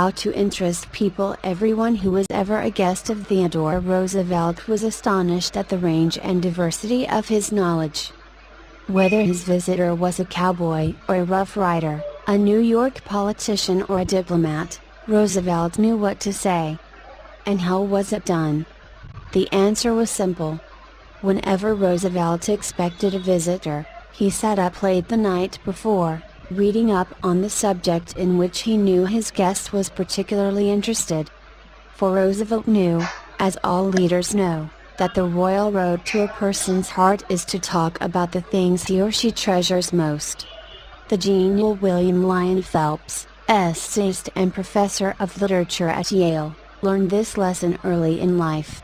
how to interest people. Everyone who was ever a guest of Theodore Roosevelt was astonished at the range and diversity of his knowledge. Whether his visitor was a cowboy or a Rough Rider, a New York politician or a diplomat, Roosevelt knew what to say. And how was it done? The answer was simple. Whenever Roosevelt expected a visitor, he sat up late the night before, reading up on the subject in which he knew his guest was particularly interested. For Roosevelt knew, as all leaders know, that the royal road to a person's heart is to talk about the things he or she treasures most. The genial William Lyon Phelps, essayist and professor of literature at Yale, learned this lesson early in life.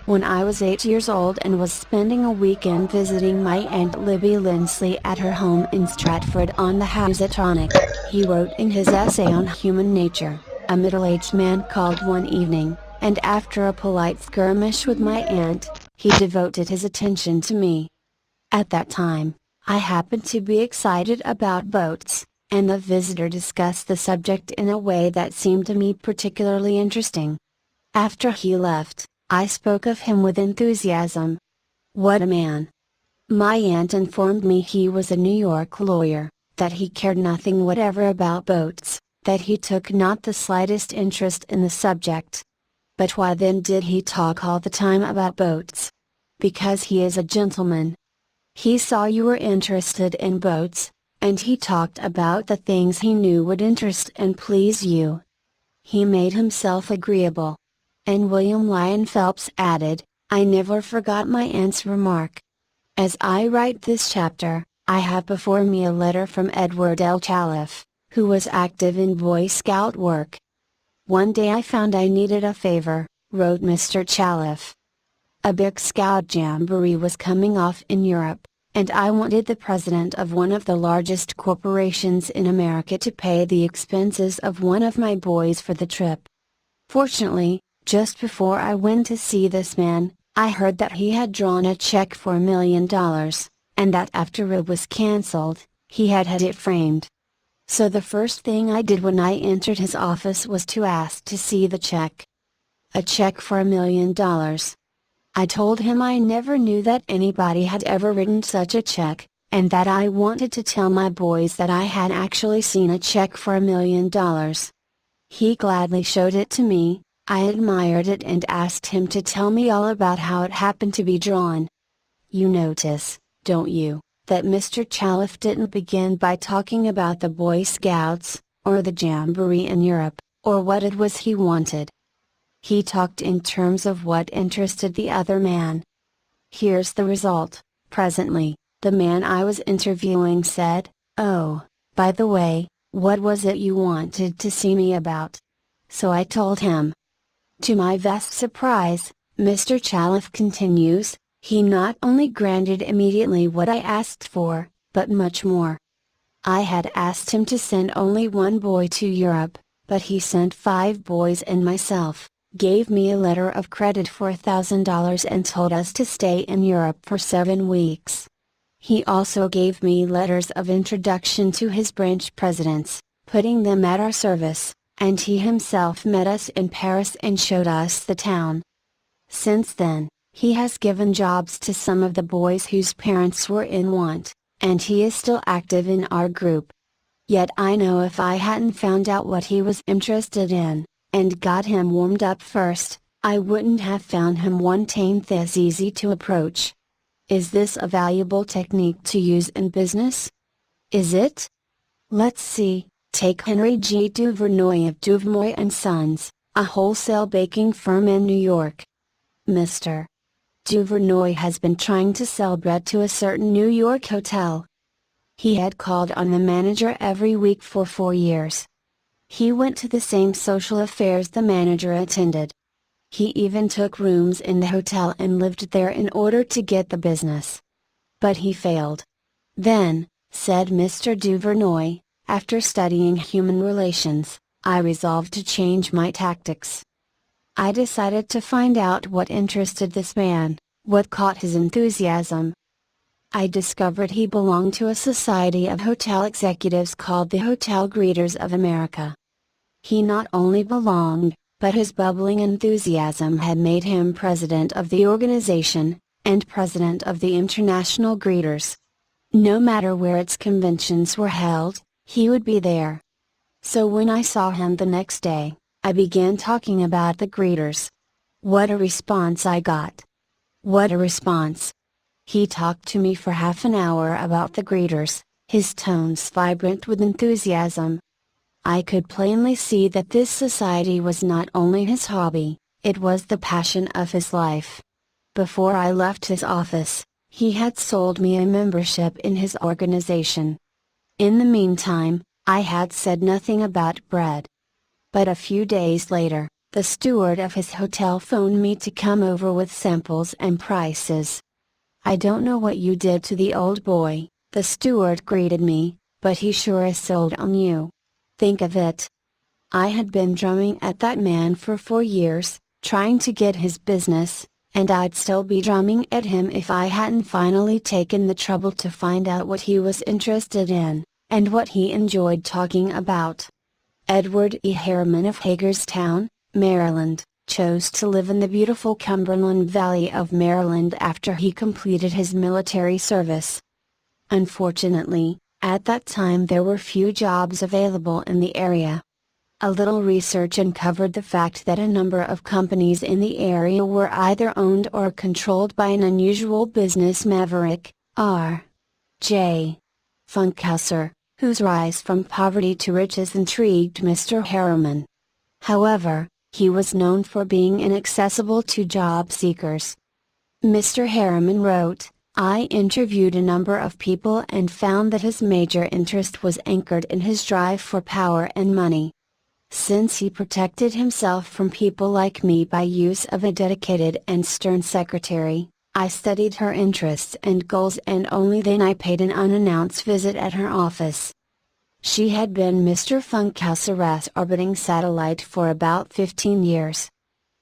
When I was 8 years old and was spending a weekend visiting my Aunt Libby Lindsley at her home in Stratford-on-the-Housatonic, he wrote in his essay on human nature, "A middle-aged man called one evening, and after a polite skirmish with my aunt, he devoted his attention to me. At that time, I happened to be excited about boats, and the visitor discussed the subject in a way that seemed to me particularly interesting. After he left, I spoke of him with enthusiasm. What a man! My aunt informed me he was a New York lawyer, that he cared nothing whatever about boats, that he took not the slightest interest in the subject. But why then did he talk all the time about boats? Because he is a gentleman. He saw you were interested in boats, and he talked about the things he knew would interest and please you. He made himself agreeable." And William Lyon Phelps added, "I never forgot my aunt's remark." As I write this chapter, I have before me a letter from Edward L. Chalif, who was active in Boy Scout work. "One day I found I needed a favor," wrote Mr. Chalif. "A big Scout jamboree was coming off in Europe, and I wanted the president of one of the largest corporations in America to pay the expenses of one of my boys for the trip. Fortunately, just before I went to see this man, I heard that he had drawn a check for $1 million, and that after it was cancelled, he had had it framed. So the first thing I did when I entered his office was to ask to see the check. A check for $1 million. I told him I never knew that anybody had ever written such a check, and that I wanted to tell my boys that I had actually seen a check for $1 million. He gladly showed it to me. I admired it and asked him to tell me all about how it happened to be drawn. You notice, don't you, that Mr. Chalif didn't begin by talking about the Boy Scouts, or the jamboree in Europe, or what it was he wanted. He talked in terms of what interested the other man. Here's the result. Presently, the man I was interviewing said, 'Oh, by the way, what was it you wanted to see me about?' So I told him. To my vast surprise, Mr. Chalif continues, he not only granted immediately what I asked for, but much more. I had asked him to send only one boy to Europe, but he sent 5 boys and myself, gave me a letter of credit for $1,000 and told us to stay in Europe for 7 weeks. He also gave me letters of introduction to his branch presidents, putting them at our service, and he himself met us in Paris and showed us the town. Since then, he has given jobs to some of the boys whose parents were in want, and he is still active in our group. Yet I know if I hadn't found out what he was interested in, and got him warmed up first, I wouldn't have found him 1/10 as easy to approach. Is this a valuable technique to use in business? Is it? Let's see. Take Henry G. Duvernoy of Duvernoy & Sons, a wholesale baking firm in New York. Mr. Duvernoy has been trying to sell bread to a certain New York hotel. He had called on the manager every week for 4 years. He went to the same social affairs the manager attended. He even took rooms in the hotel and lived there in order to get the business. But he failed. Then, said Mr. Duvernoy, after studying human relations, I resolved to change my tactics. I decided to find out what interested this man, what caught his enthusiasm. I discovered he belonged to a society of hotel executives called the Hotel Greeters of America. He not only belonged, but his bubbling enthusiasm had made him president of the organization, and president of the International Greeters. No matter where its conventions were held, he would be there. So when I saw him the next day, I began talking about the greeters. What a response I got! What a response! He talked to me for half an hour about the greeters, his tones vibrant with enthusiasm. I could plainly see that this society was not only his hobby, it was the passion of his life. Before I left his office, he had sold me a membership in his organization. In the meantime, I had said nothing about bread. But a few days later, the steward of his hotel phoned me to come over with samples and prices. "I don't know what you did to the old boy," the steward greeted me, "but he sure is sold on you. Think of it. I had been drumming at that man for 4 years, trying to get his business, and I'd still be drumming at him if I hadn't finally taken the trouble to find out what he was interested in, and what he enjoyed talking about." Edward E. Harriman of Hagerstown, Maryland, chose to live in the beautiful Cumberland Valley of Maryland after he completed his military service. Unfortunately, at that time there were few jobs available in the area. A little research uncovered the fact that a number of companies in the area were either owned or controlled by an unusual business maverick, R. J. Funkhauser, whose rise from poverty to riches intrigued Mr. Harriman. However, he was known for being inaccessible to job seekers. Mr. Harriman wrote, "I interviewed a number of people and found that his major interest was anchored in his drive for power and money. Since he protected himself from people like me by use of a dedicated and stern secretary, I studied her interests and goals, and only then I paid an unannounced visit at her office." She had been Mr. Funkhauser's orbiting satellite for about 15 years.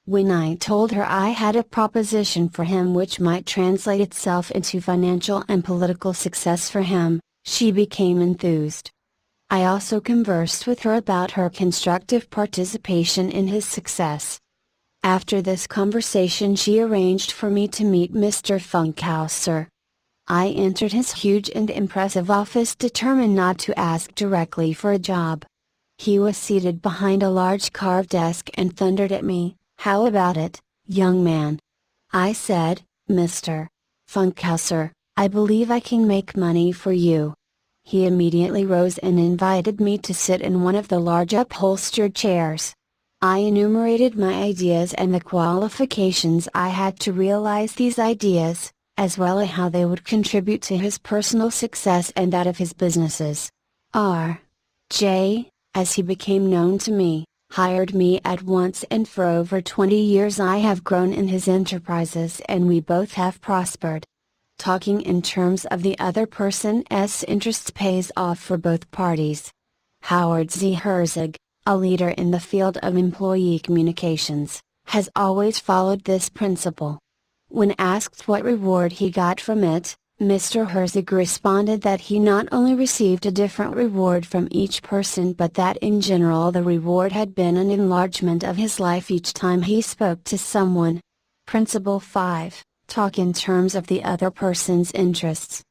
When I told her I had a proposition for him which might translate itself into financial and political success for him, she became enthused. I also conversed with her about her constructive participation in his success. After this conversation she arranged for me to meet Mr. Funkhauser. I entered his huge and impressive office determined not to ask directly for a job. He was seated behind a large carved desk and thundered at me, "How about it, young man?" I said, "Mr. Funkhauser, I believe I can make money for you." He immediately rose and invited me to sit in one of the large upholstered chairs. I enumerated my ideas and the qualifications I had to realize these ideas, as well as how they would contribute to his personal success and that of his businesses. R. J., as he became known to me, hired me at once, and for over 20 years I have grown in his enterprises and we both have prospered. Talking in terms of the other person's interests pays off for both parties. Howard Z. Herzog, a leader in the field of employee communications, has always followed this principle. When asked what reward he got from it, Mr. Herzog responded that he not only received a different reward from each person, but that in general the reward had been an enlargement of his life each time he spoke to someone. Principle 5, talk in terms of the other person's interests.